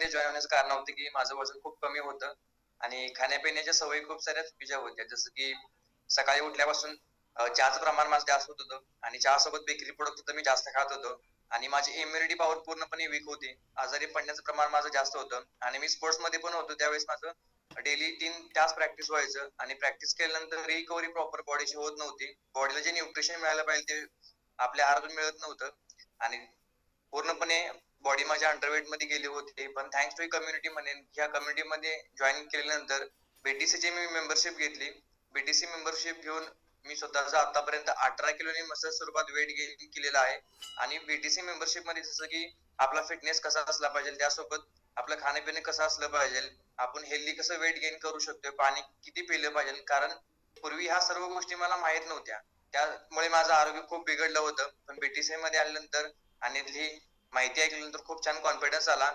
Join होण्याचं कारण होतं की माझं वजन खूप कमी होतं आणि खाण्यापिण्याच्या सवयी खूप साऱ्या चुकीच्या होत्या. जसं की सकाळी उठल्यापासून चहाचं प्रमाण माझं जास्त होत होतं आणि चहासोबत बेकरी प्रॉडक्ट सुद्धा मी जास्त खात होतो आणि माझी इम्युनिटी पॉवर पूर्णपणे वीक होती. आजारी पडण्याचं प्रमाण माझं जास्त होतं आणि मी स्पोर्ट्समध्ये पण होतो. त्यावेळेस माझं डेली 3 तास प्रॅक्टिस व्हायचं आणि प्रॅक्टिस केल्यानंतर रिकव्हरी प्रॉपर बॉडीची होत नव्हती. बॉडीला जे न्यूट्रिशन मिळायला पाहिजे ते आपल्या आहारातून मिळत नव्हतं आणि पूर्णपणे बॉडी माझ्या अंडरवेटमध्ये गेली होती. पण थँक्स टू कम्युनिटी म्हणेन, ह्या कम्युनिटीमध्ये जॉइन केल्यानंतर बीटीसीची मी मेंबरशिप घेतली. बीटीसी मेंबरशिप घेऊन मी स्वतःचं आतापर्यंत 18 किलोनी मसल स्वरूपात वेट गेन केलेलं आहे आणि बीटीसी मेंबरशिपमध्ये जसं की आपला फिटनेस कसा असला पाहिजे, त्यासोबत आपलं खाणं-पिणं कसं असलं पाहिजे, आपण हेल्दी कसं वेट गेन करू शकतो, पाणी किती पिलं पाहिजे. कारण पूर्वी ह्या सर्व गोष्टी मला माहीत नव्हत्या. त्यामुळे माझं आरोग्य खूप बिघडलं होतं. पण बीटीसीमध्ये आल्यानंतर आणि ही माहिती ऐकल्यानंतर खूप छान कॉन्फिडन्स आला